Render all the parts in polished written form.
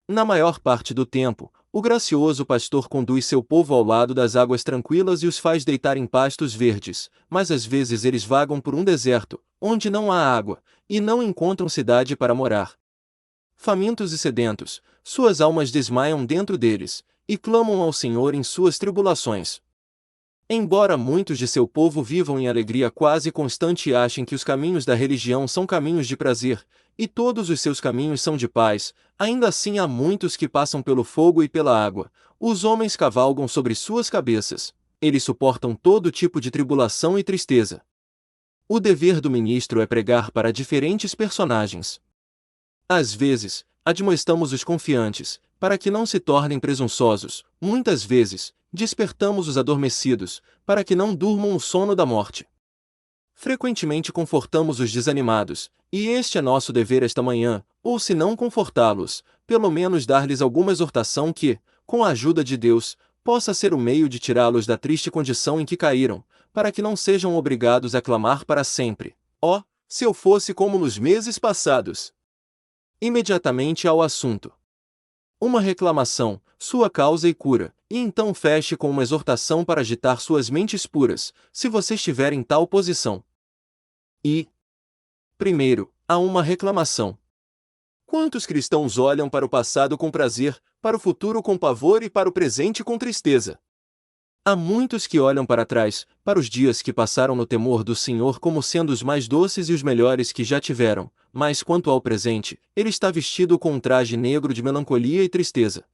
Na maior parte do tempo, o gracioso pastor conduz seu povo ao lado das águas tranquilas e os faz deitar em pastos verdes, mas às vezes eles vagam por um deserto, onde não há água, e não encontram cidade para morar. Famintos e sedentos, suas almas desmaiam dentro deles, e clamam ao Senhor em suas tribulações. Embora muitos de seu povo vivam em alegria quase constante e achem que os caminhos da religião são caminhos de prazer, e todos os seus caminhos são de paz, ainda assim há muitos que passam pelo fogo e pela água. Os homens cavalgam sobre suas cabeças. Eles suportam todo tipo de tribulação e tristeza. O dever do ministro é pregar para diferentes personagens. Às vezes, admoestamos os confiantes, para que não se tornem presunçosos. Muitas vezes, despertamos os adormecidos, para que não durmam o sono da morte. Frequentemente confortamos os desanimados, e este é nosso dever esta manhã, ou se não confortá-los, pelo menos dar-lhes alguma exortação que, com a ajuda de Deus, possa ser o meio de tirá-los da triste condição em que caíram, para que não sejam obrigados a clamar para sempre. Oh, se eu fosse como nos meses passados! Imediatamente ao assunto. Uma reclamação, sua causa e cura, e então feche com uma exortação para agitar suas mentes puras, se você estiver em tal posição. E, primeiro, há uma reclamação. Quantos cristãos olham para o passado com prazer, para o futuro com pavor e para o presente com tristeza? Há muitos que olham para trás, para os dias que passaram no temor do Senhor como sendo os mais doces e os melhores que já tiveram, mas quanto ao presente, ele está vestido com um traje negro de melancolia e tristeza.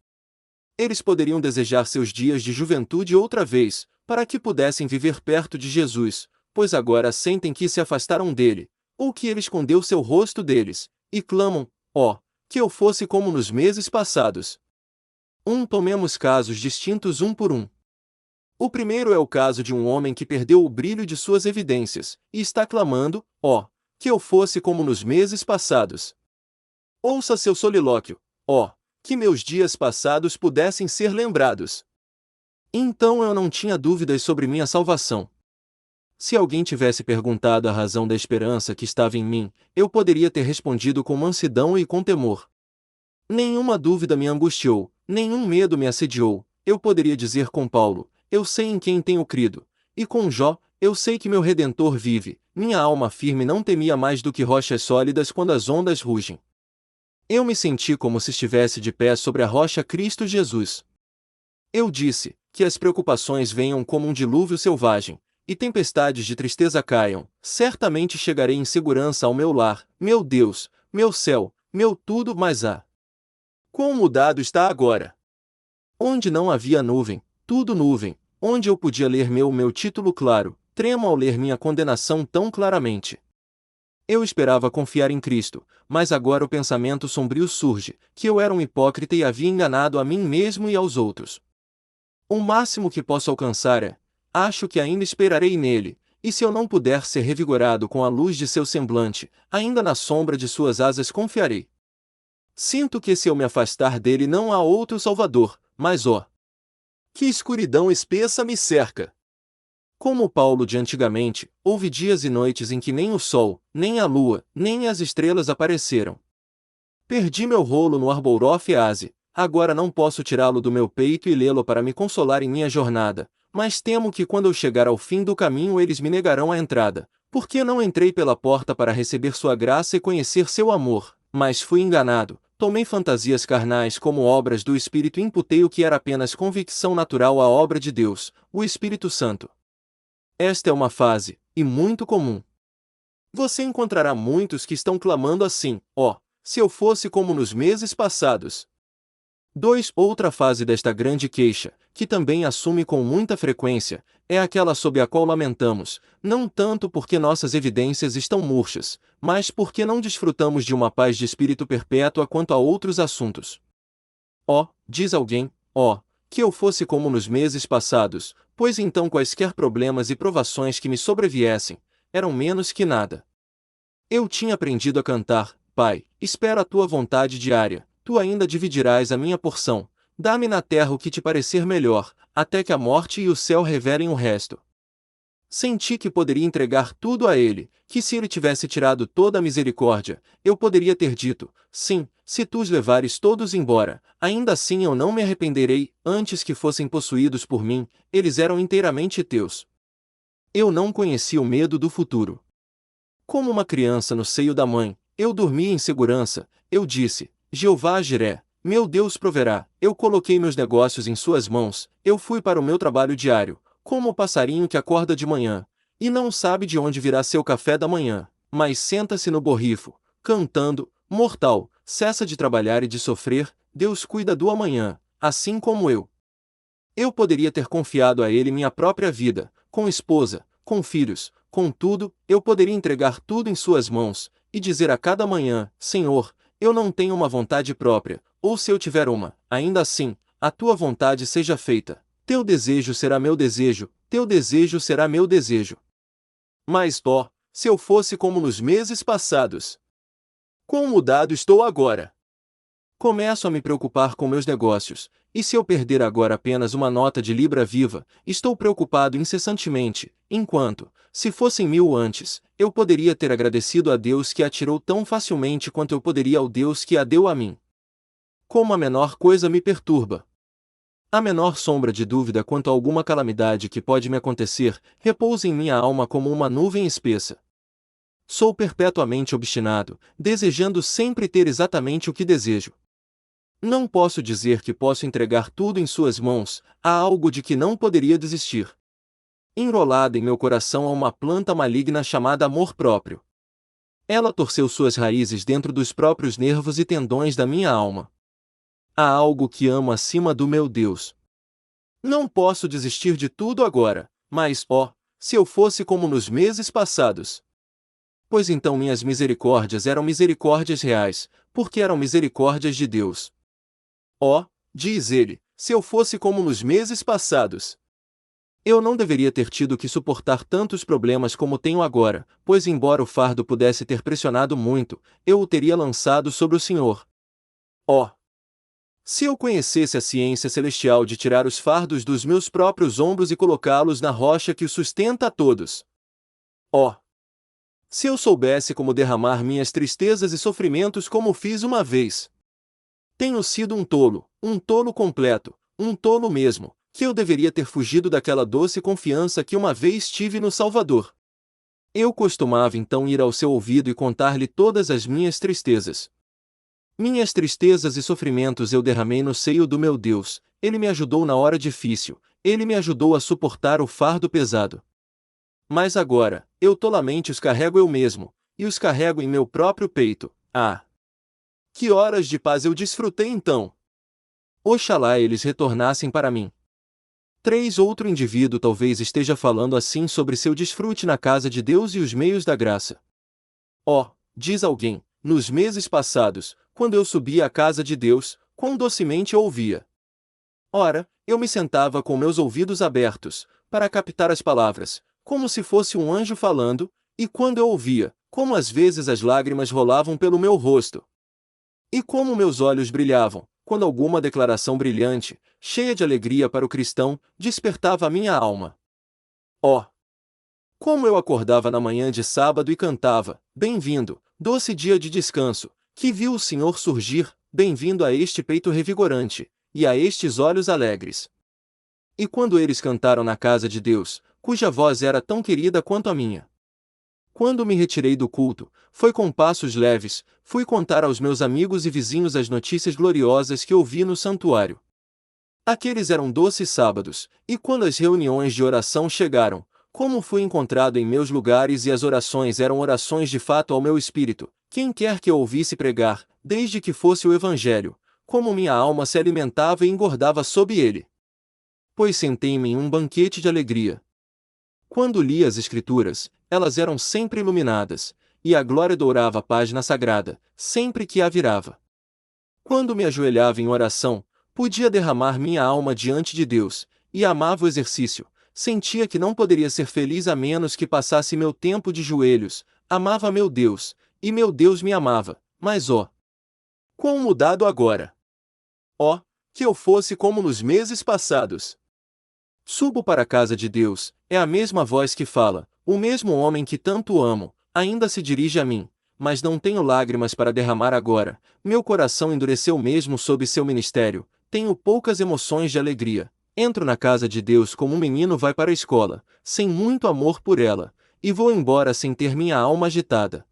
Eles poderiam desejar seus dias de juventude outra vez, para que pudessem viver perto de Jesus, pois agora sentem que se afastaram dele, ou que ele escondeu seu rosto deles, e clamam, ó, que eu fosse como nos meses passados. Tomemos casos distintos um por um. O primeiro é o caso de um homem que perdeu o brilho de suas evidências, e está clamando, ó, que eu fosse como nos meses passados. Ouça seu solilóquio, ó, que meus dias passados pudessem ser lembrados. Então eu não tinha dúvidas sobre minha salvação. Se alguém tivesse perguntado a razão da esperança que estava em mim, eu poderia ter respondido com mansidão e com temor. Nenhuma dúvida me angustiou, nenhum medo me assediou. Eu poderia dizer com Paulo, eu sei em quem tenho crido, e com Jó, eu sei que meu Redentor vive. Minha alma firme não temia mais do que rochas sólidas quando as ondas rugem. Eu me senti como se estivesse de pé sobre a rocha Cristo Jesus. Eu disse, que as preocupações venham como um dilúvio selvagem, e tempestades de tristeza caiam, certamente chegarei em segurança ao meu lar, meu Deus, meu céu, meu tudo, mas quão mudado está agora! Onde não havia nuvem, tudo nuvem, onde eu podia ler meu título claro, tremo ao ler minha condenação tão claramente. Eu esperava confiar em Cristo, mas agora o pensamento sombrio surge, que eu era um hipócrita e havia enganado a mim mesmo e aos outros. O máximo que posso alcançar é, acho que ainda esperarei nele, e se eu não puder ser revigorado com a luz de seu semblante, ainda na sombra de suas asas confiarei. Sinto que se eu me afastar dele não há outro Salvador, mas que escuridão espessa me cerca! Como Paulo de antigamente, houve dias e noites em que nem o sol, nem a lua, nem as estrelas apareceram. Perdi meu rolo no Arborough Oase, agora não posso tirá-lo do meu peito e lê-lo para me consolar em minha jornada, mas temo que quando eu chegar ao fim do caminho eles me negarão a entrada, porque não entrei pela porta para receber sua graça e conhecer seu amor, mas fui enganado, tomei fantasias carnais como obras do Espírito e imputei o que era apenas convicção natural à obra de Deus, o Espírito Santo. Esta é uma fase, e muito comum. Você encontrará muitos que estão clamando assim, ó, se eu fosse como nos meses passados. Outra fase desta grande queixa, que também assume com muita frequência, é aquela sob a qual lamentamos, não tanto porque nossas evidências estão murchas, mas porque não desfrutamos de uma paz de espírito perpétua quanto a outros assuntos. Ó, diz alguém, ó, que eu fosse como nos meses passados, pois então quaisquer problemas e provações que me sobreviessem, eram menos que nada. Eu tinha aprendido a cantar, Pai, espero a tua vontade diária, tu ainda dividirás a minha porção, dá-me na terra o que te parecer melhor, até que a morte e o céu revelem o resto. Senti que poderia entregar tudo a ele, que se ele tivesse tirado toda a misericórdia, eu poderia ter dito: sim, se tu os levares todos embora, ainda assim eu não me arrependerei. Antes que fossem possuídos por mim, eles eram inteiramente teus. Eu não conhecia o medo do futuro. Como uma criança no seio da mãe, eu dormia em segurança. Eu disse: Jeová Jiré, meu Deus proverá. Eu coloquei meus negócios em suas mãos, eu fui para o meu trabalho diário, como o passarinho que acorda de manhã, e não sabe de onde virá seu café da manhã, mas senta-se no borrifo, cantando: mortal, cessa de trabalhar e de sofrer, Deus cuida do amanhã, assim como eu. Eu poderia ter confiado a ele minha própria vida, com esposa, com filhos, com tudo, eu poderia entregar tudo em suas mãos, e dizer a cada manhã: Senhor, eu não tenho uma vontade própria, ou se eu tiver uma, ainda assim, a tua vontade seja feita. Teu desejo será meu desejo, teu desejo será meu desejo. Mas, ó, se eu fosse como nos meses passados! Quão mudado estou agora! Começo a me preocupar com meus negócios, e se eu perder agora apenas uma nota de libra viva, estou preocupado incessantemente, enquanto, se fossem 1000 antes, eu poderia ter agradecido a Deus que a tirou tão facilmente quanto eu poderia ao Deus que a deu a mim. Como a menor coisa me perturba. A menor sombra de dúvida quanto a alguma calamidade que pode me acontecer, repousa em minha alma como uma nuvem espessa. Sou perpetuamente obstinado, desejando sempre ter exatamente o que desejo. Não posso dizer que posso entregar tudo em suas mãos, há algo de que não poderia desistir. Enrolada em meu coração há uma planta maligna chamada amor próprio. Ela torceu suas raízes dentro dos próprios nervos e tendões da minha alma. Há algo que amo acima do meu Deus. Não posso desistir de tudo agora, mas, ó, se eu fosse como nos meses passados! Pois então minhas misericórdias eram misericórdias reais, porque eram misericórdias de Deus. Ó, diz ele, se eu fosse como nos meses passados! Eu não deveria ter tido que suportar tantos problemas como tenho agora, pois embora o fardo pudesse ter pressionado muito, eu o teria lançado sobre o Senhor. Ó! Se eu conhecesse a ciência celestial de tirar os fardos dos meus próprios ombros e colocá-los na rocha que os sustenta a todos! Ó! Se eu soubesse como derramar minhas tristezas e sofrimentos como fiz uma vez! Tenho sido um tolo completo, um tolo mesmo, que eu deveria ter fugido daquela doce confiança que uma vez tive no Salvador. Eu costumava então ir ao seu ouvido e contar-lhe todas as minhas tristezas. Minhas tristezas e sofrimentos eu derramei no seio do meu Deus, ele me ajudou na hora difícil, ele me ajudou a suportar o fardo pesado. Mas agora, eu tolamente os carrego eu mesmo, e os carrego em meu próprio peito. Ah! Que horas de paz eu desfrutei então! Oxalá eles retornassem para mim. Outro indivíduo talvez esteja falando assim sobre seu desfrute na casa de Deus e os meios da graça. Ó, diz alguém, nos meses passados, quando eu subia à casa de Deus, quão docemente eu ouvia. Ora, eu me sentava com meus ouvidos abertos, para captar as palavras, como se fosse um anjo falando, e quando eu ouvia, como às vezes as lágrimas rolavam pelo meu rosto. E como meus olhos brilhavam, quando alguma declaração brilhante, cheia de alegria para o cristão, despertava a minha alma. Ó! Como eu acordava na manhã de sábado e cantava: bem-vindo, doce dia de descanso, que viu o Senhor surgir, bem-vindo a este peito revigorante, e a estes olhos alegres. E quando eles cantaram na casa de Deus, cuja voz era tão querida quanto a minha. Quando me retirei do culto, foi com passos leves, fui contar aos meus amigos e vizinhos as notícias gloriosas que ouvi no santuário. Aqueles eram doces sábados, e quando as reuniões de oração chegaram, como fui encontrado em meus lugares e as orações eram orações de fato ao meu espírito, quem quer que eu ouvisse pregar, desde que fosse o Evangelho, como minha alma se alimentava e engordava sob ele. Pois sentei-me em um banquete de alegria. Quando li as Escrituras, elas eram sempre iluminadas, e a glória dourava a página sagrada, sempre que a virava. Quando me ajoelhava em oração, podia derramar minha alma diante de Deus, e amava o exercício, sentia que não poderia ser feliz a menos que passasse meu tempo de joelhos, amava meu Deus, e meu Deus me amava, mas ó! Quão mudado agora! Ó, que eu fosse como nos meses passados! Subo para a casa de Deus, É a mesma voz que fala, o mesmo homem que tanto amo, ainda se dirige a mim. Mas não tenho lágrimas para derramar agora, meu coração endureceu mesmo sob seu ministério, tenho poucas emoções de alegria. Entro na casa de Deus como um menino vai para a escola, sem muito amor por ela, e vou embora sem ter minha alma agitada.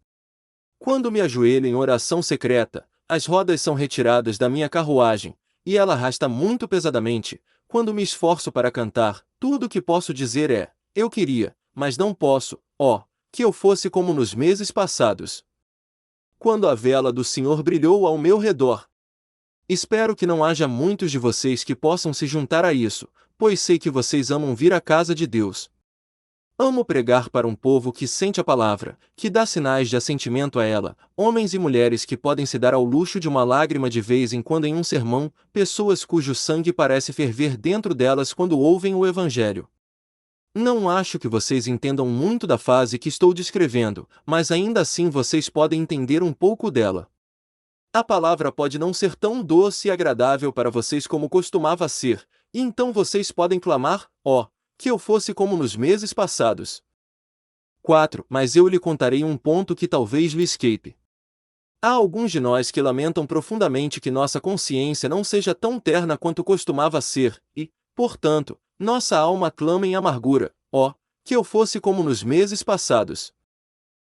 Quando me ajoelho em oração secreta, as rodas são retiradas da minha carruagem, e ela arrasta muito pesadamente. Quando me esforço para cantar, tudo o que posso dizer é: eu queria, mas não posso, ó, que eu fosse como nos meses passados, quando a vela do Senhor brilhou ao meu redor. Espero que não haja muitos de vocês que possam se juntar a isso, pois sei que vocês amam vir à casa de Deus. Amo pregar para um povo que sente a palavra, que dá sinais de assentimento a ela, homens e mulheres que podem se dar ao luxo de uma lágrima de vez em quando em um sermão, pessoas cujo sangue parece ferver dentro delas quando ouvem o Evangelho. Não acho que vocês entendam muito da fase que estou descrevendo, mas ainda assim vocês podem entender um pouco dela. A palavra pode não ser tão doce e agradável para vocês como costumava ser, e então vocês podem clamar, ó, que eu fosse como nos meses passados. 4. Mas eu lhe contarei um ponto que talvez lhe escape. Há alguns de nós que lamentam profundamente que nossa consciência não seja tão terna quanto costumava ser, e, portanto, nossa alma clama em amargura, ó, que eu fosse como nos meses passados.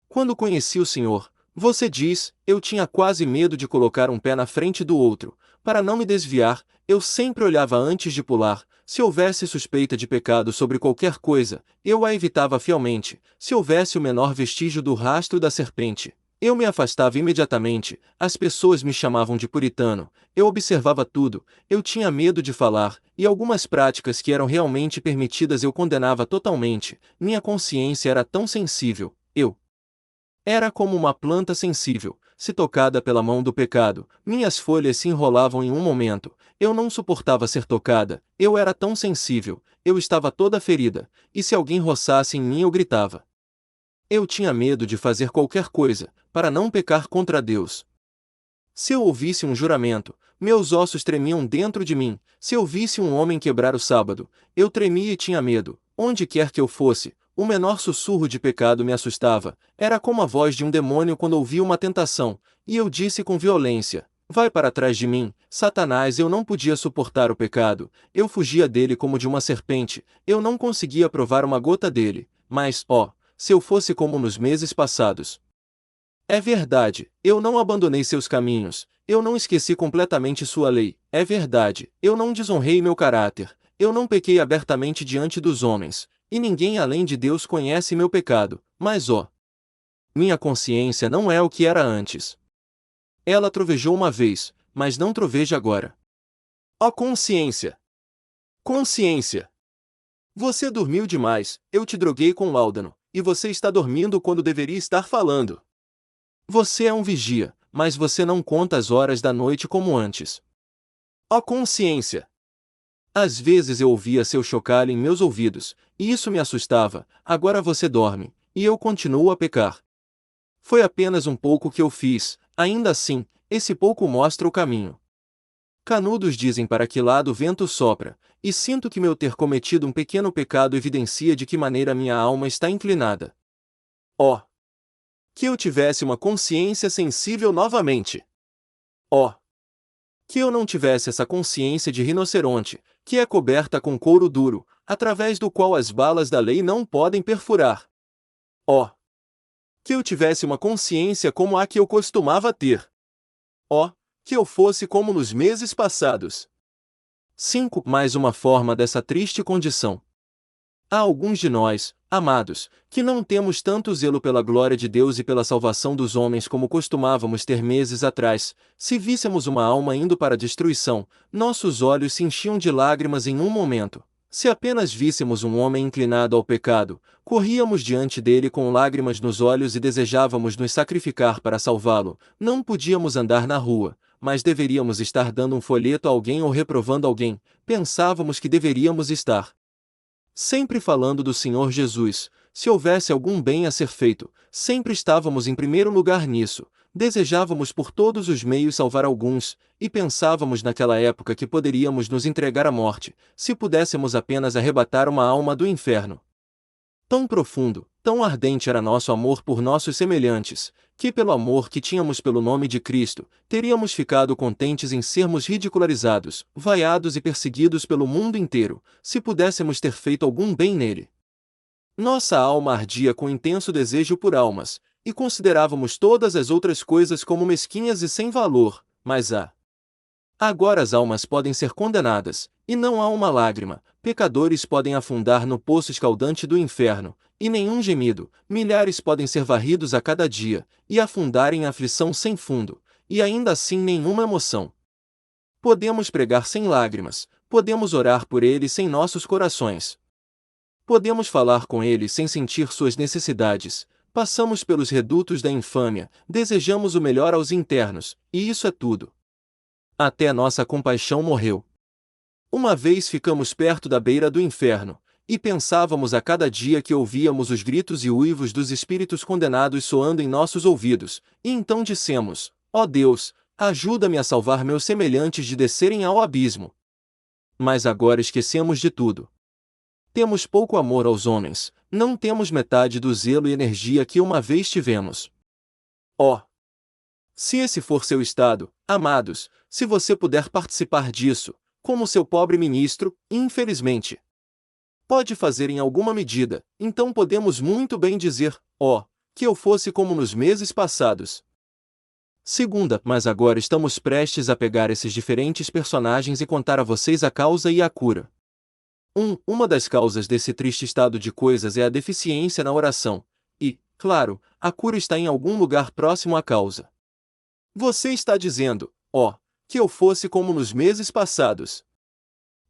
Quando conheci o Senhor, você diz, eu tinha quase medo de colocar um pé na frente do outro, para não me desviar, eu sempre olhava antes de pular, se houvesse suspeita de pecado sobre qualquer coisa, eu a evitava fielmente, se houvesse o menor vestígio do rastro da serpente, eu me afastava imediatamente, as pessoas me chamavam de puritano, eu observava tudo, eu tinha medo de falar, e algumas práticas que eram realmente permitidas eu condenava totalmente, minha consciência era tão sensível, eu era como uma planta sensível, se tocada pela mão do pecado, minhas folhas se enrolavam em um momento, eu não suportava ser tocada, eu era tão sensível, eu estava toda ferida, e se alguém roçasse em mim eu gritava. Eu tinha medo de fazer qualquer coisa, para não pecar contra Deus. Se eu ouvisse um juramento, meus ossos tremiam dentro de mim, se eu visse um homem quebrar o sábado, eu tremia e tinha medo, onde quer que eu fosse. O menor sussurro de pecado me assustava, era como a voz de um demônio quando ouvia uma tentação, e eu disse com violência, vai para trás de mim, Satanás. Eu não podia suportar o pecado, eu fugia dele como de uma serpente, eu não conseguia provar uma gota dele, mas, ó, se eu fosse como nos meses passados. É verdade, eu não abandonei seus caminhos, eu não esqueci completamente sua lei, é verdade, eu não desonrei meu caráter, eu não pequei abertamente diante dos homens. E ninguém além de Deus conhece meu pecado, mas ó, minha consciência não é o que era antes. Ela trovejou uma vez, mas não troveja agora. Ó consciência! Consciência! Você dormiu demais, eu te droguei com láudano, e você está dormindo quando deveria estar falando. Você é um vigia, mas você não conta as horas da noite como antes. Ó consciência! Às vezes eu ouvia seu chocalho em meus ouvidos, e isso me assustava. Agora você dorme, e eu continuo a pecar. Foi apenas um pouco que eu fiz, ainda assim, esse pouco mostra o caminho. Canudos dizem para que lado o vento sopra, e sinto que meu ter cometido um pequeno pecado evidencia de que maneira minha alma está inclinada. Ó! Que eu tivesse uma consciência sensível novamente. Ó! Que eu não tivesse essa consciência de rinoceronte, que é coberta com couro duro, através do qual as balas da lei não podem perfurar. Ó! Que eu tivesse uma consciência como a que eu costumava ter. Ó! Que eu fosse como nos meses passados. 5. Mais uma forma dessa triste condição. Há alguns de nós, amados, que não temos tanto zelo pela glória de Deus e pela salvação dos homens como costumávamos ter meses atrás. Se víssemos uma alma indo para a destruição, nossos olhos se enchiam de lágrimas em um momento. Se apenas víssemos um homem inclinado ao pecado, corríamos diante dele com lágrimas nos olhos e desejávamos nos sacrificar para salvá-lo. Não podíamos andar na rua, mas deveríamos estar dando um folheto a alguém ou reprovando alguém. Pensávamos que deveríamos estar sempre falando do Senhor Jesus. Se houvesse algum bem a ser feito, sempre estávamos em primeiro lugar nisso. Desejávamos por todos os meios salvar alguns, e pensávamos naquela época que poderíamos nos entregar à morte, se pudéssemos apenas arrebatar uma alma do inferno. Tão profundo, tão ardente era nosso amor por nossos semelhantes, que pelo amor que tínhamos pelo nome de Cristo, teríamos ficado contentes em sermos ridicularizados, vaiados e perseguidos pelo mundo inteiro, se pudéssemos ter feito algum bem nele. Nossa alma ardia com intenso desejo por almas, e considerávamos todas as outras coisas como mesquinhas e sem valor, mas agora as almas podem ser condenadas, e não há uma lágrima, pecadores podem afundar no poço escaldante do inferno, e nenhum gemido, milhares podem ser varridos a cada dia, e afundar em aflição sem fundo, e ainda assim nenhuma emoção. Podemos pregar sem lágrimas, podemos orar por eles sem nossos corações. Podemos falar com eles sem sentir suas necessidades, passamos pelos redutos da infâmia, desejamos o melhor aos internos, e isso é tudo. Até nossa compaixão morreu. Uma vez ficamos perto da beira do inferno, e pensávamos a cada dia que ouvíamos os gritos e uivos dos espíritos condenados soando em nossos ouvidos, e então dissemos: ó Deus, ajuda-me a salvar meus semelhantes de descerem ao abismo. Mas agora esquecemos de tudo. Temos pouco amor aos homens, não temos metade do zelo e energia que uma vez tivemos. Oh! Se esse for seu estado, amados, se você puder participar disso, como seu pobre ministro, infelizmente pode fazer em alguma medida, então podemos muito bem dizer: ó, que eu fosse como nos meses passados. Segunda, mas agora estamos prestes a pegar esses diferentes personagens e contar a vocês a causa e a cura. Uma das causas desse triste estado de coisas é a deficiência na oração, e, claro, a cura está em algum lugar próximo à causa. Você está dizendo: ó, que eu fosse como nos meses passados.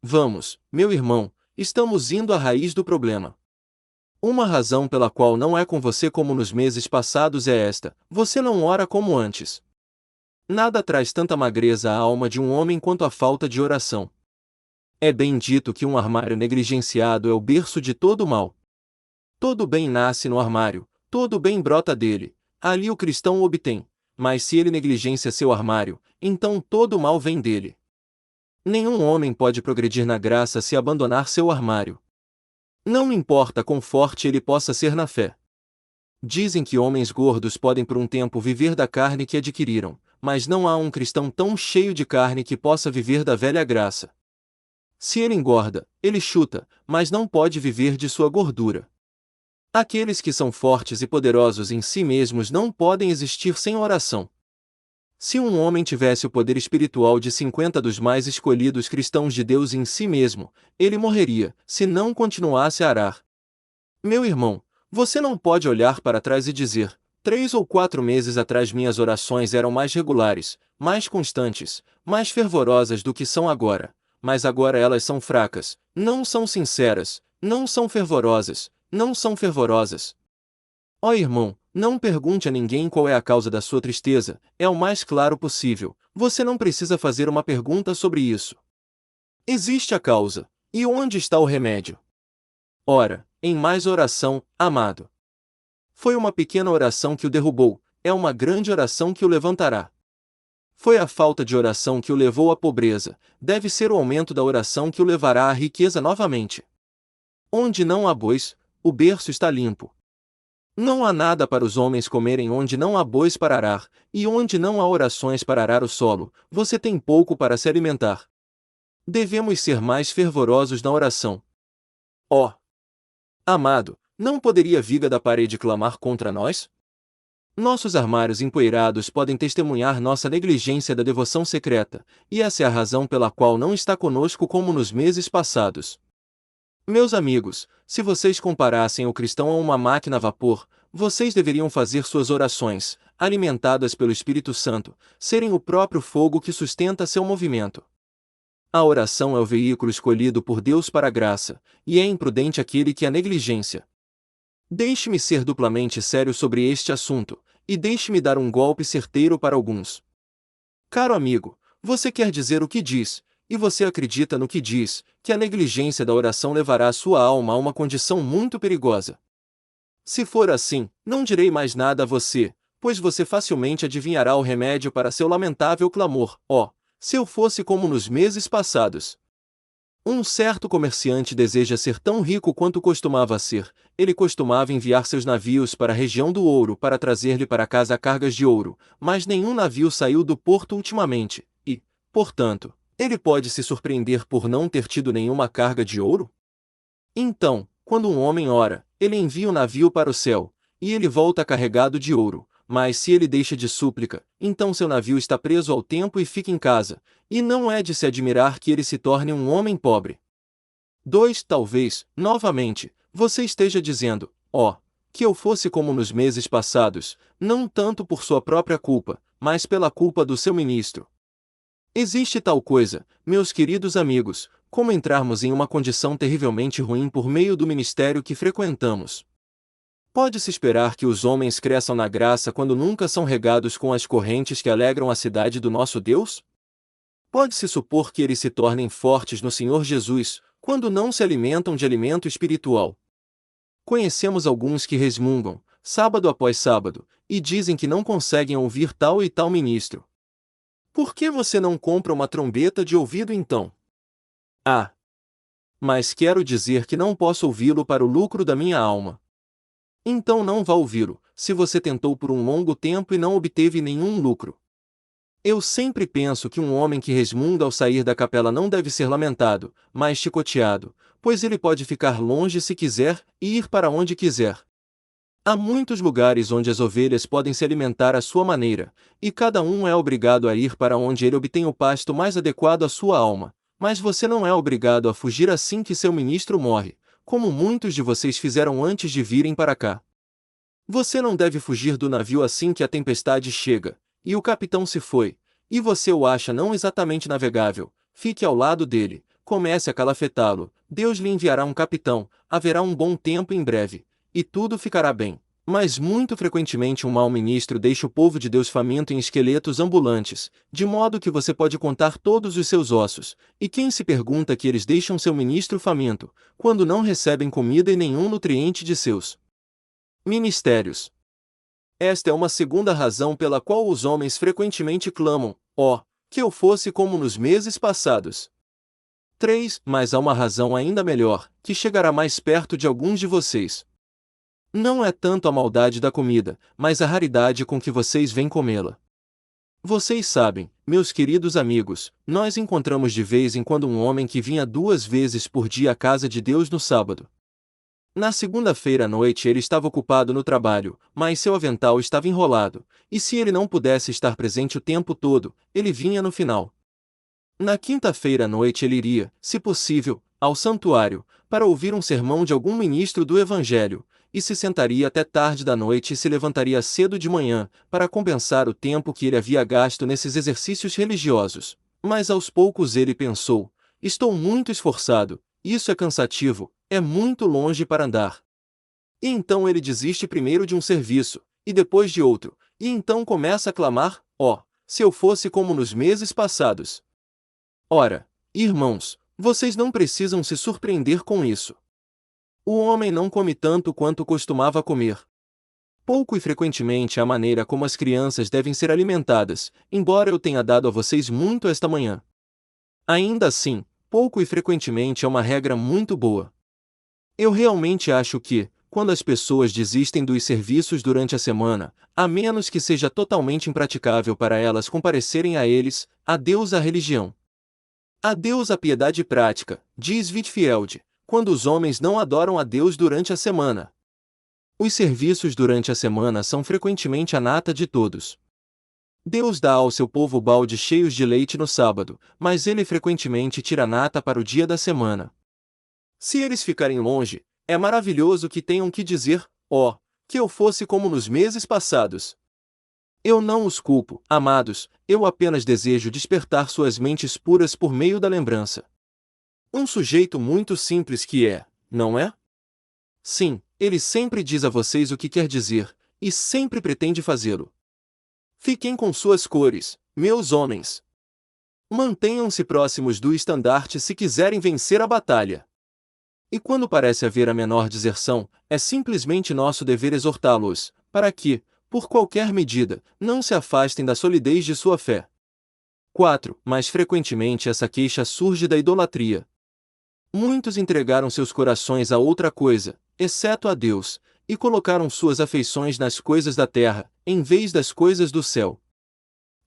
Vamos, meu irmão, estamos indo à raiz do problema. Uma razão pela qual não é com você como nos meses passados é esta: você não ora como antes. Nada traz tanta magreza à alma de um homem quanto a falta de oração. É bem dito que um armário negligenciado é o berço de todo o mal. Todo bem nasce no armário, todo bem brota dele, ali o cristão o obtém, mas se ele negligencia seu armário, então todo o mal vem dele. Nenhum homem pode progredir na graça se abandonar seu armário. Não importa quão forte ele possa ser na fé. Dizem que homens gordos podem por um tempo viver da carne que adquiriram, mas não há um cristão tão cheio de carne que possa viver da velha graça. Se ele engorda, ele chuta, mas não pode viver de sua gordura. Aqueles que são fortes e poderosos em si mesmos não podem existir sem oração. Se um homem tivesse o poder espiritual de 50 dos mais escolhidos cristãos de Deus em si mesmo, ele morreria, se não continuasse a arar. Meu irmão, você não pode olhar para trás e dizer: 3 ou 4 meses atrás minhas orações eram mais regulares, mais constantes, mais fervorosas do que são agora. Mas agora elas são fracas, não são sinceras, não são fervorosas, não são fervorosas. Ó irmão, não pergunte a ninguém qual é a causa da sua tristeza, é o mais claro possível, você não precisa fazer uma pergunta sobre isso. Existe a causa, e onde está o remédio? Ora, em mais oração, amado. Foi uma pequena oração que o derrubou, é uma grande oração que o levantará. Foi a falta de oração que o levou à pobreza, deve ser o aumento da oração que o levará à riqueza novamente. Onde não há bois, o berço está limpo. Não há nada para os homens comerem onde não há bois para arar, e onde não há orações para arar o solo, você tem pouco para se alimentar. Devemos ser mais fervorosos na oração. Ó! Amado, não poderia a viga da parede clamar contra nós? Nossos armários empoeirados podem testemunhar nossa negligência da devoção secreta, e essa é a razão pela qual não está conosco como nos meses passados. Meus amigos, se vocês comparassem o cristão a uma máquina a vapor, vocês deveriam fazer suas orações, alimentadas pelo Espírito Santo, serem o próprio fogo que sustenta seu movimento. A oração é o veículo escolhido por Deus para a graça, e é imprudente aquele que a negligência. Deixe-me ser duplamente sério sobre este assunto, e deixe-me dar um golpe certeiro para alguns. Caro amigo, você quer dizer o que diz, e você acredita no que diz, que a negligência da oração levará a sua alma a uma condição muito perigosa. Se for assim, não direi mais nada a você, pois você facilmente adivinhará o remédio para seu lamentável clamor: ó, se eu fosse como nos meses passados. Um certo comerciante deseja ser tão rico quanto costumava ser. Ele costumava enviar seus navios para a região do ouro para trazer-lhe para casa cargas de ouro, mas nenhum navio saiu do porto ultimamente, e, portanto, ele pode se surpreender por não ter tido nenhuma carga de ouro? Então, quando um homem ora, ele envia um navio para o céu, e ele volta carregado de ouro. Mas se ele deixa de súplica, então seu navio está preso ao tempo e fica em casa, e não é de se admirar que ele se torne um homem pobre. 2. Talvez, novamente, você esteja dizendo, que eu fosse como nos meses passados, não tanto por sua própria culpa, mas pela culpa do seu ministro. Existe tal coisa, meus queridos amigos, como entrarmos em uma condição terrivelmente ruim por meio do ministério que frequentamos. Pode-se esperar que os homens cresçam na graça quando nunca são regados com as correntes que alegram a cidade do nosso Deus? Pode-se supor que eles se tornem fortes no Senhor Jesus, quando não se alimentam de alimento espiritual? Conhecemos alguns que resmungam, sábado após sábado, e dizem que não conseguem ouvir tal e tal ministro. Por que você não compra uma trombeta de ouvido então? Mas quero dizer que não posso ouvi-lo para o lucro da minha alma. Então não vá ouvi-lo, se você tentou por um longo tempo e não obteve nenhum lucro. Eu sempre penso que um homem que resmunga ao sair da capela não deve ser lamentado, mas chicoteado, pois ele pode ficar longe se quiser e ir para onde quiser. Há muitos lugares onde as ovelhas podem se alimentar à sua maneira, e cada um é obrigado a ir para onde ele obtém o pasto mais adequado à sua alma, mas você não é obrigado a fugir assim que seu ministro morre, como muitos de vocês fizeram antes de virem para cá. Você não deve fugir do navio assim que a tempestade chega, e o capitão se foi, e você o acha não exatamente navegável. Fique ao lado dele, comece a calafetá-lo, Deus lhe enviará um capitão, haverá um bom tempo em breve, e tudo ficará bem. Mas muito frequentemente um mau ministro deixa o povo de Deus faminto em esqueletos ambulantes, de modo que você pode contar todos os seus ossos, e quem se pergunta que eles deixam seu ministro faminto, quando não recebem comida e nenhum nutriente de seus ministérios. Esta é uma segunda razão pela qual os homens frequentemente clamam, que eu fosse como nos meses passados. 3. Mas há uma razão ainda melhor, que chegará mais perto de alguns de vocês. Não é tanto a maldade da comida, mas a raridade com que vocês vêm comê-la. Vocês sabem, meus queridos amigos, nós encontramos de vez em quando um homem que vinha 2 vezes por dia à casa de Deus no sábado. Na segunda-feira à noite ele estava ocupado no trabalho, mas seu avental estava enrolado, e se ele não pudesse estar presente o tempo todo, ele vinha no final. Na quinta-feira à noite ele iria, se possível, ao santuário, para ouvir um sermão de algum ministro do Evangelho, e se sentaria até tarde da noite e se levantaria cedo de manhã, para compensar o tempo que ele havia gasto nesses exercícios religiosos. Mas aos poucos ele pensou, estou muito esforçado, isso é cansativo, é muito longe para andar. E então ele desiste primeiro de um serviço, e depois de outro, e então começa a clamar, se eu fosse como nos meses passados. Ora, irmãos, vocês não precisam se surpreender com isso. O homem não come tanto quanto costumava comer. Pouco e frequentemente é a maneira como as crianças devem ser alimentadas, embora eu tenha dado a vocês muito esta manhã. Ainda assim, pouco e frequentemente é uma regra muito boa. Eu realmente acho que, quando as pessoas desistem dos serviços durante a semana, a menos que seja totalmente impraticável para elas comparecerem a eles, adeus à religião. Adeus à piedade prática, diz Whitefield, quando os homens não adoram a Deus durante a semana. Os serviços durante a semana são frequentemente a nata de todos. Deus dá ao seu povo baldes cheios de leite no sábado, mas ele frequentemente tira a nata para o dia da semana. Se eles ficarem longe, é maravilhoso que tenham que dizer, que eu fosse como nos meses passados. Eu não os culpo, amados, eu apenas desejo despertar suas mentes puras por meio da lembrança. Um sujeito muito simples que é, não é? Sim, ele sempre diz a vocês o que quer dizer, e sempre pretende fazê-lo. Fiquem com suas cores, meus homens. Mantenham-se próximos do estandarte se quiserem vencer a batalha. E quando parece haver a menor deserção, é simplesmente nosso dever exortá-los, para que, por qualquer medida, não se afastem da solidez de sua fé. 4. Mais frequentemente essa queixa surge da idolatria. Muitos entregaram seus corações a outra coisa, exceto a Deus, e colocaram suas afeições nas coisas da terra, em vez das coisas do céu.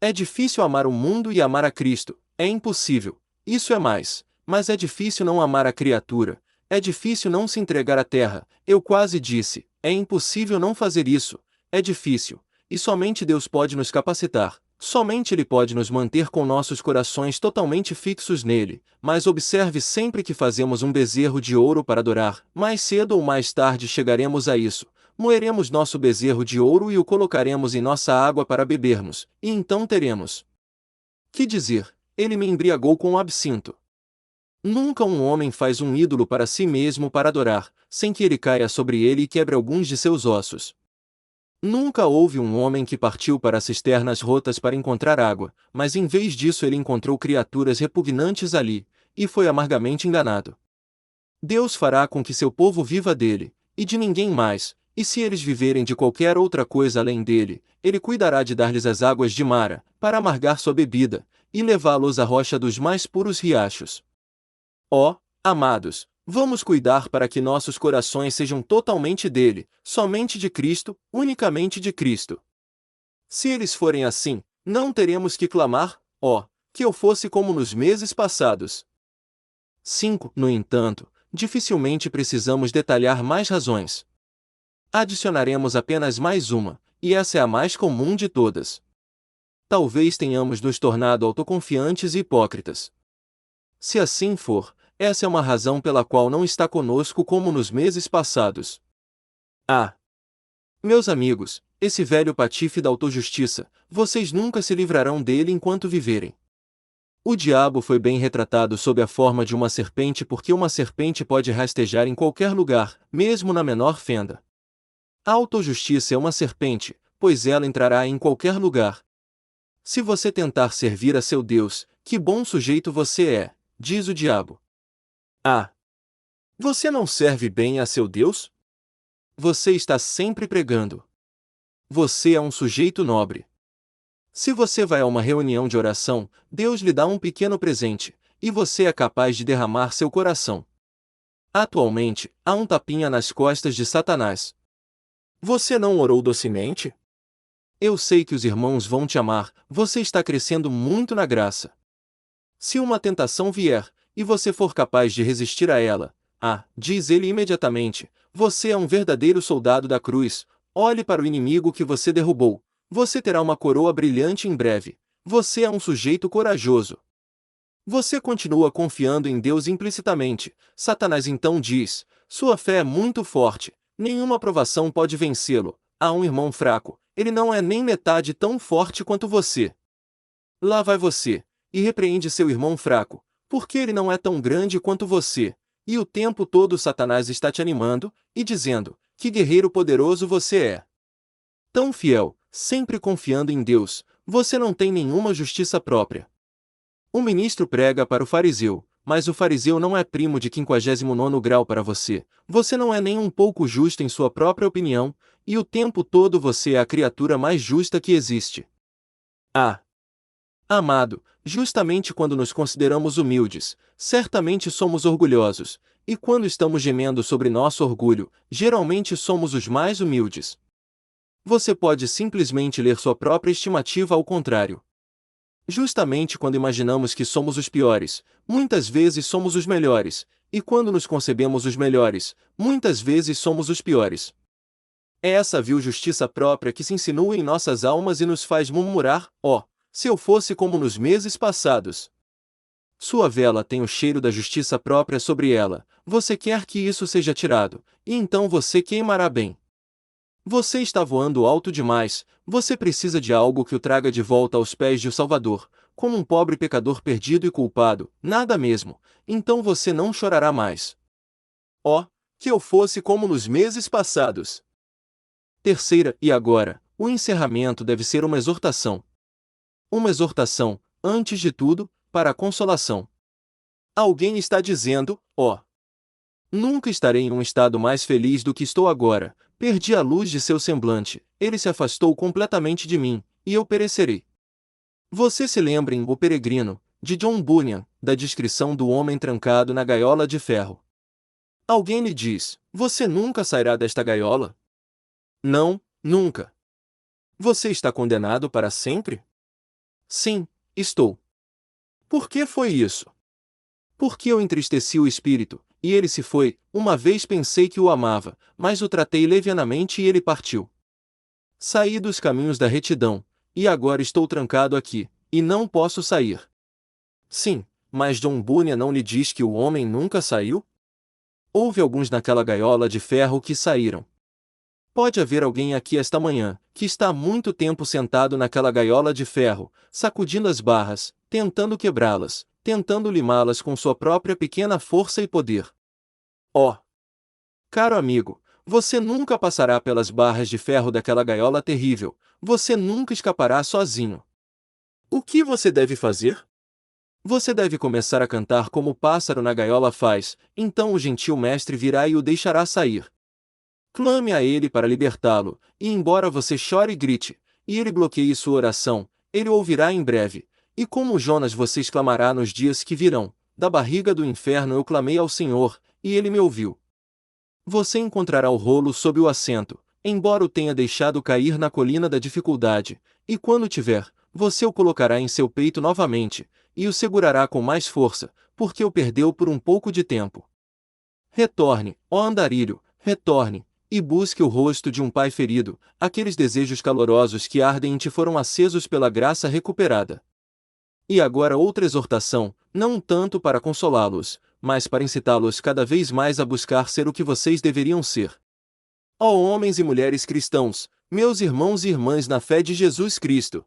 É difícil amar o mundo e amar a Cristo, é impossível, isso é mais, mas é difícil não amar a criatura, é difícil não se entregar à terra, eu quase disse, é impossível não fazer isso, é difícil, e somente Deus pode nos capacitar, somente Ele pode nos manter com nossos corações totalmente fixos nele, mas observe sempre que fazemos um bezerro de ouro para adorar, mais cedo ou mais tarde chegaremos a isso. Moeremos nosso bezerro de ouro e o colocaremos em nossa água para bebermos, e então teremos. Que dizer, ele me embriagou com o absinto. Nunca um homem faz um ídolo para si mesmo para adorar, sem que ele caia sobre ele e quebre alguns de seus ossos. Nunca houve um homem que partiu para cisternas rotas para encontrar água, mas em vez disso ele encontrou criaturas repugnantes ali, e foi amargamente enganado. Deus fará com que seu povo viva dele, e de ninguém mais, e se eles viverem de qualquer outra coisa além dele, ele cuidará de dar-lhes as águas de Mara, para amargar sua bebida, e levá-los à rocha dos mais puros riachos. Ó, amados, vamos cuidar para que nossos corações sejam totalmente dele, somente de Cristo, unicamente de Cristo. Se eles forem assim, não teremos que clamar, ó, que eu fosse como nos meses passados. 5. No entanto, dificilmente precisamos detalhar mais razões. Adicionaremos apenas mais uma, e essa é a mais comum de todas. Talvez tenhamos nos tornado autoconfiantes e hipócritas. Se assim for, essa é uma razão pela qual não está conosco como nos meses passados. Meus amigos, esse velho patife da autojustiça, vocês nunca se livrarão dele enquanto viverem. O diabo foi bem retratado sob a forma de uma serpente porque uma serpente pode rastejar em qualquer lugar, mesmo na menor fenda. A autojustiça é uma serpente, pois ela entrará em qualquer lugar. Se você tentar servir a seu Deus, que bom sujeito você é, diz o diabo. Você não serve bem a seu Deus? Você está sempre pregando. Você é um sujeito nobre. Se você vai a uma reunião de oração, Deus lhe dá um pequeno presente, e você é capaz de derramar seu coração. Atualmente, há um tapinha nas costas de Satanás. Você não orou docemente? Eu sei que os irmãos vão te amar, você está crescendo muito na graça. Se uma tentação vier, e você for capaz de resistir a ela, diz ele imediatamente, você é um verdadeiro soldado da cruz, olhe para o inimigo que você derrubou, você terá uma coroa brilhante em breve, você é um sujeito corajoso. Você continua confiando em Deus implicitamente, Satanás então diz, sua fé é muito forte, nenhuma provação pode vencê-lo, há um irmão fraco, ele não é nem metade tão forte quanto você. Lá vai você, e repreende seu irmão fraco, porque ele não é tão grande quanto você, e o tempo todo Satanás está te animando, e dizendo, que guerreiro poderoso você é. Tão fiel, sempre confiando em Deus, você não tem nenhuma justiça própria. O ministro prega para o fariseu, mas o fariseu não é primo de 59º grau para você, você não é nem um pouco justo em sua própria opinião, e o tempo todo você é a criatura mais justa que existe. Amado, justamente quando nos consideramos humildes, certamente somos orgulhosos, e quando estamos gemendo sobre nosso orgulho, geralmente somos os mais humildes. Você pode simplesmente ler sua própria estimativa ao contrário. Justamente quando imaginamos que somos os piores, muitas vezes somos os melhores, e quando nos concebemos os melhores, muitas vezes somos os piores. É essa vil justiça própria que se insinua em nossas almas e nos faz murmurar, se eu fosse como nos meses passados. Sua vela tem o cheiro da justiça própria sobre ela, você quer que isso seja tirado, e então você queimará bem. Você está voando alto demais, você precisa de algo que o traga de volta aos pés de o Salvador, como um pobre pecador perdido e culpado, nada mesmo, então você não chorará mais. Que eu fosse como nos meses passados. Terceira, e agora, o encerramento deve ser uma exortação. Uma exortação, antes de tudo, para a consolação. Alguém está dizendo, nunca estarei em um estado mais feliz do que estou agora, perdi a luz de seu semblante, ele se afastou completamente de mim, e eu perecerei. Você se lembra em O Peregrino, de John Bunyan, da descrição do homem trancado na gaiola de ferro. Alguém lhe diz: você nunca sairá desta gaiola? Não, nunca. Você está condenado para sempre? Sim, estou. Por que foi isso? Porque eu entristeci o espírito, e ele se foi. Uma vez pensei que o amava, mas o tratei levianamente e ele partiu. Saí dos caminhos da retidão, e agora estou trancado aqui, e não posso sair. Sim, mas John Bunyan não lhe diz que o homem nunca saiu? Houve alguns naquela gaiola de ferro que saíram. Pode haver alguém aqui esta manhã, que está há muito tempo sentado naquela gaiola de ferro, sacudindo as barras, tentando quebrá-las, tentando limá-las com sua própria pequena força e poder. Oh! Caro amigo, você nunca passará pelas barras de ferro daquela gaiola terrível, você nunca escapará sozinho. O que você deve fazer? Você deve começar a cantar como o pássaro na gaiola faz, então o gentil mestre virá e o deixará sair. Clame a ele para libertá-lo, e embora você chore e grite, e ele bloqueie sua oração, ele ouvirá em breve. E como Jonas você exclamará nos dias que virão: da barriga do inferno eu clamei ao Senhor, e ele me ouviu. Você encontrará o rolo sob o assento, embora o tenha deixado cair na colina da dificuldade, e quando tiver, você o colocará em seu peito novamente, e o segurará com mais força, porque o perdeu por um pouco de tempo. Retorne, ó andarilho, retorne, e busque o rosto de um pai ferido. Aqueles desejos calorosos que ardem em ti foram acesos pela graça recuperada. E agora outra exortação, não tanto para consolá-los, mas para incitá-los cada vez mais a buscar ser o que vocês deveriam ser. Ó homens e mulheres cristãos, meus irmãos e irmãs na fé de Jesus Cristo!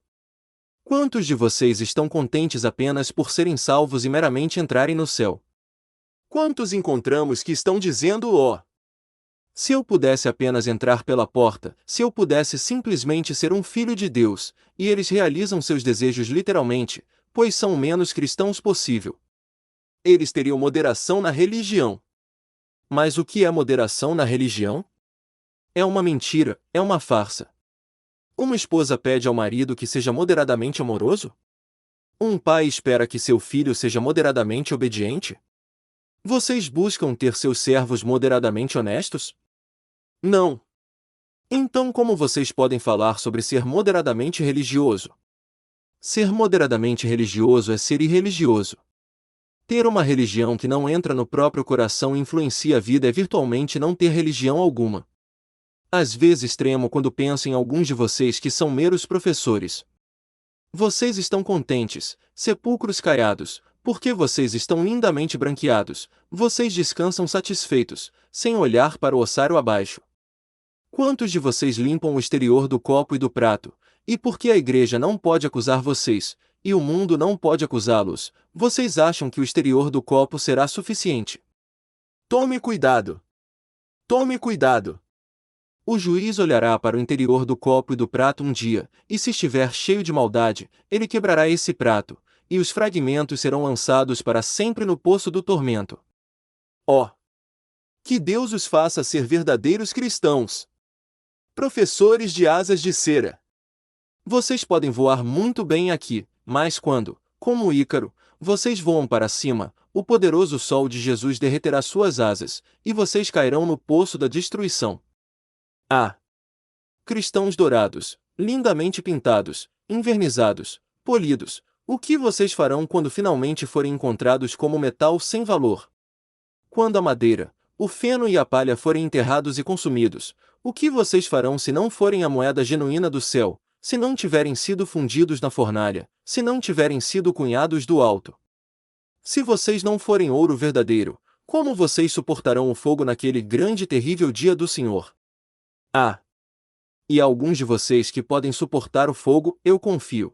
Quantos de vocês estão contentes apenas por serem salvos e meramente entrarem no céu? Quantos encontramos que estão dizendo: ó, se eu pudesse apenas entrar pela porta, se eu pudesse simplesmente ser um filho de Deus, e eles realizam seus desejos literalmente, pois são o menos cristãos possível. Eles teriam moderação na religião. Mas o que é moderação na religião? É uma mentira, é uma farsa. Uma esposa pede ao marido que seja moderadamente amoroso? Um pai espera que seu filho seja moderadamente obediente? Vocês buscam ter seus servos moderadamente honestos? Não. Então como vocês podem falar sobre ser moderadamente religioso? Ser moderadamente religioso é ser irreligioso. Ter uma religião que não entra no próprio coração e influencia a vida é virtualmente não ter religião alguma. Às vezes tremo quando penso em alguns de vocês que são meros professores. Vocês estão contentes, sepulcros caiados, porque vocês estão lindamente branqueados, vocês descansam satisfeitos, sem olhar para o ossário abaixo. Quantos de vocês limpam o exterior do copo e do prato, e porque a igreja não pode acusar vocês, e o mundo não pode acusá-los, vocês acham que o exterior do copo será suficiente? Tome cuidado! Tome cuidado! O juiz olhará para o interior do copo e do prato um dia, e se estiver cheio de maldade, ele quebrará esse prato, e os fragmentos serão lançados para sempre no poço do tormento. Oh! Que Deus os faça ser verdadeiros cristãos! Professores de asas de cera! Vocês podem voar muito bem aqui, mas quando, como Ícaro, vocês voam para cima, o poderoso sol de Jesus derreterá suas asas, e vocês cairão no poço da destruição. Ah! Cristãos dourados, lindamente pintados, envernizados, polidos, o que vocês farão quando finalmente forem encontrados como metal sem valor? Quando a madeira, o feno e a palha forem enterrados e consumidos, o que vocês farão se não forem a moeda genuína do céu, se não tiverem sido fundidos na fornalha, se não tiverem sido cunhados do alto? Se vocês não forem ouro verdadeiro, como vocês suportarão o fogo naquele grande e terrível dia do Senhor? Ah! E há alguns de vocês que podem suportar o fogo, eu confio.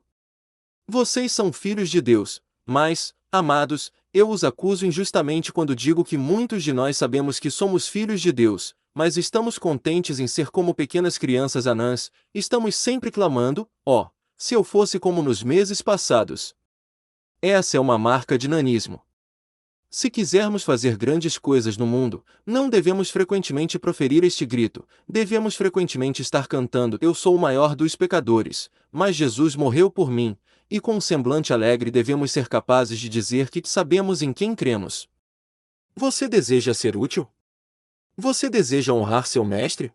Vocês são filhos de Deus, mas, amados, eu os acuso injustamente quando digo que muitos de nós sabemos que somos filhos de Deus, mas estamos contentes em ser como pequenas crianças anãs, estamos sempre clamando: ó, se eu fosse como nos meses passados. Essa é uma marca de nanismo. Se quisermos fazer grandes coisas no mundo, não devemos frequentemente proferir este grito, devemos frequentemente estar cantando: eu sou o maior dos pecadores, mas Jesus morreu por mim, e com um semblante alegre devemos ser capazes de dizer que sabemos em quem cremos. Você deseja ser útil? Você deseja honrar seu mestre?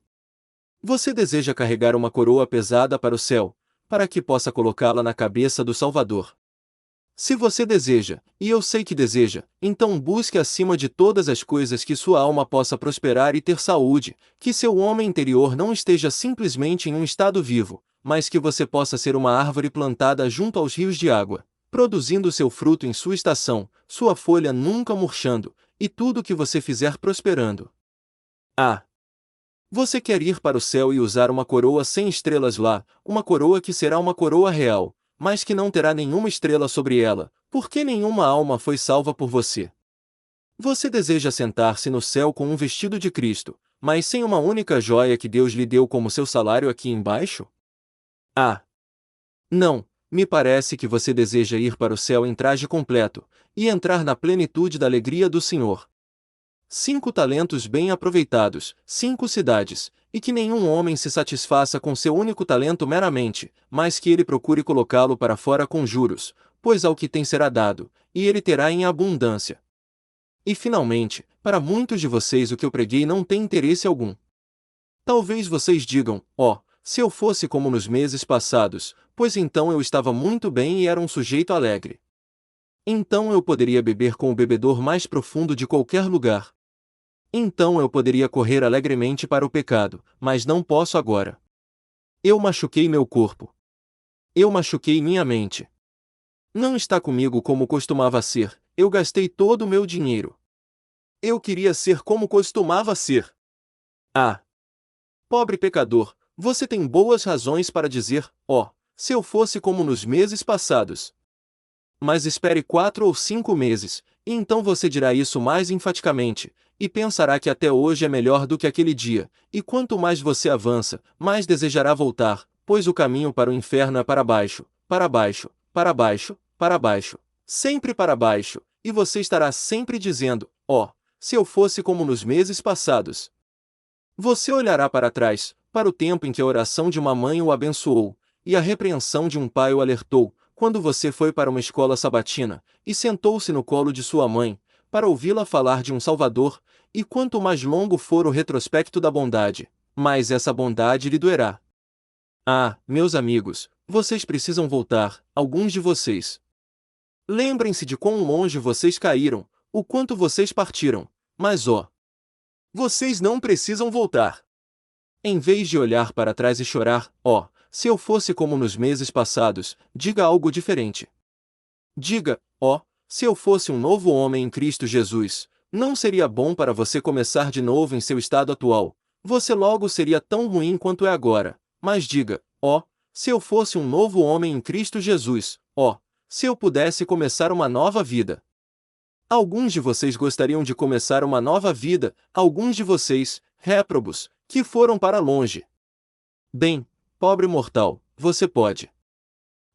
Você deseja carregar uma coroa pesada para o céu, para que possa colocá-la na cabeça do Salvador? Se você deseja, e eu sei que deseja, então busque acima de todas as coisas que sua alma possa prosperar e ter saúde, que seu homem interior não esteja simplesmente em um estado vivo, mas que você possa ser uma árvore plantada junto aos rios de água, produzindo seu fruto em sua estação, sua folha nunca murchando, e tudo que você fizer prosperando. Ah! Você quer ir para o céu e usar uma coroa sem estrelas lá, uma coroa que será uma coroa real, mas que não terá nenhuma estrela sobre ela, porque nenhuma alma foi salva por você. Você deseja sentar-se no céu com um vestido de Cristo, mas sem uma única joia que Deus lhe deu como seu salário aqui embaixo? Ah! Não, me parece que você deseja ir para o céu em traje completo, e entrar na plenitude da alegria do Senhor. 5 talentos bem aproveitados, 5 cidades, e que nenhum homem se satisfaça com seu único talento meramente, mas que ele procure colocá-lo para fora com juros, pois ao que tem será dado, e ele terá em abundância. E finalmente, para muitos de vocês o que eu preguei não tem interesse algum. Talvez vocês digam, se eu fosse como nos meses passados, pois então eu estava muito bem e era um sujeito alegre. Então eu poderia beber com o bebedor mais profundo de qualquer lugar. Então eu poderia correr alegremente para o pecado, mas não posso agora. Eu machuquei meu corpo. Eu machuquei minha mente. Não está comigo como costumava ser, eu gastei todo o meu dinheiro. Eu queria ser como costumava ser. Ah! Pobre pecador, você tem boas razões para dizer, se eu fosse como nos meses passados. Mas espere 4 ou 5 meses, e então você dirá isso mais enfaticamente, e pensará que até hoje é melhor do que aquele dia, e quanto mais você avança, mais desejará voltar, pois o caminho para o inferno é para baixo, para baixo, para baixo, para baixo, sempre para baixo, e você estará sempre dizendo, se eu fosse como nos meses passados. Você olhará para trás, para o tempo em que a oração de uma mãe o abençoou, e a repreensão de um pai o alertou, quando você foi para uma escola sabatina, e sentou-se no colo de sua mãe, para ouvi-la falar de um Salvador, e quanto mais longo for o retrospecto da bondade, mais essa bondade lhe doerá. Ah, meus amigos, vocês precisam voltar, alguns de vocês. Lembrem-se de quão longe vocês caíram, o quanto vocês partiram, mas vocês não precisam voltar. Em vez de olhar para trás e chorar, se eu fosse como nos meses passados, diga algo diferente. Diga, se eu fosse um novo homem em Cristo Jesus, não seria bom para você começar de novo em seu estado atual, você logo seria tão ruim quanto é agora, mas diga, se eu fosse um novo homem em Cristo Jesus, se eu pudesse começar uma nova vida. Alguns de vocês gostariam de começar uma nova vida, alguns de vocês, réprobos, que foram para longe. Bem, pobre mortal, você pode.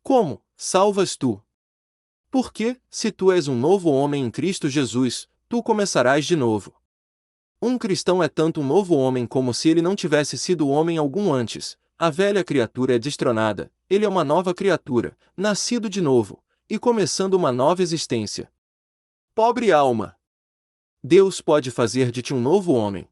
Como, salvas tu? Porque, se tu és um novo homem em Cristo Jesus, tu começarás de novo. Um cristão é tanto um novo homem como se ele não tivesse sido homem algum antes. A velha criatura é destronada, ele é uma nova criatura, nascido de novo, e começando uma nova existência. Pobre alma! Deus pode fazer de ti um novo homem.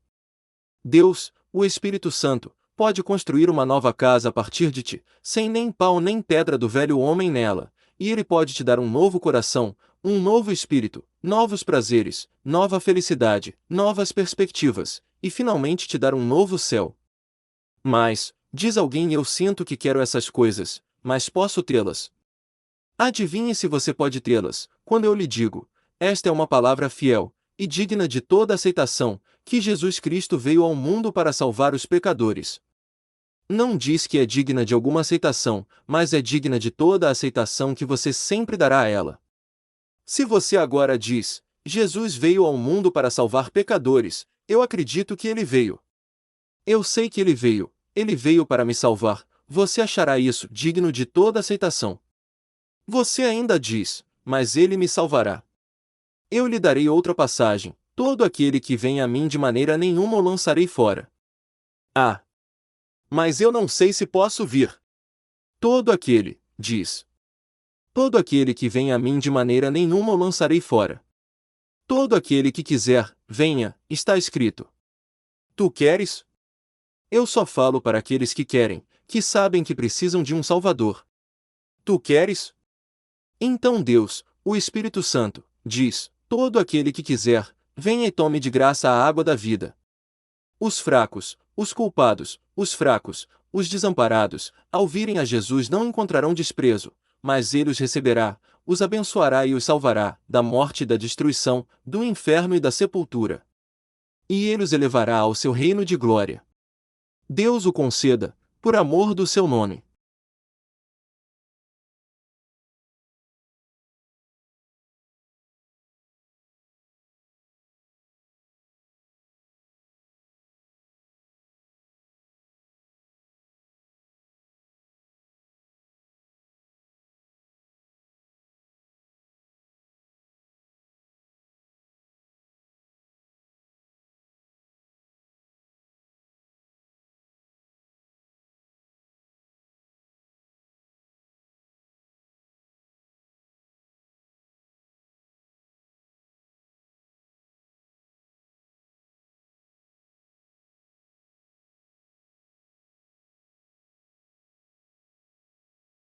Deus, o Espírito Santo, pode construir uma nova casa a partir de ti, sem nem pau nem pedra do velho homem nela, e ele pode te dar um novo coração, um novo espírito, novos prazeres, nova felicidade, novas perspectivas, e finalmente te dar um novo céu. Mas, diz alguém, eu sinto que quero essas coisas, mas posso tê-las? Adivinhe se você pode tê-las, quando eu lhe digo, esta é uma palavra fiel, e digna de toda aceitação, que Jesus Cristo veio ao mundo para salvar os pecadores. Não diz que é digna de alguma aceitação, mas é digna de toda a aceitação que você sempre dará a ela. Se você agora diz, Jesus veio ao mundo para salvar pecadores, eu acredito que ele veio. Eu sei que ele veio para me salvar, você achará isso digno de toda aceitação. Você ainda diz, mas ele me salvará. Eu lhe darei outra passagem, todo aquele que vem a mim de maneira nenhuma o lançarei fora. Ah! Mas eu não sei se posso vir. Todo aquele, diz. Todo aquele que vem a mim de maneira nenhuma o lançarei fora. Todo aquele que quiser, venha, está escrito. Tu queres? Eu só falo para aqueles que querem, que sabem que precisam de um Salvador. Tu queres? Então Deus, o Espírito Santo, diz: todo aquele que quiser, venha e tome de graça a água da vida. Os fracos, os culpados, os fracos, os desamparados, ao virem a Jesus não encontrarão desprezo, mas ele os receberá, os abençoará e os salvará, da morte e da destruição, do inferno e da sepultura. E ele os elevará ao seu reino de glória. Deus o conceda, por amor do seu nome.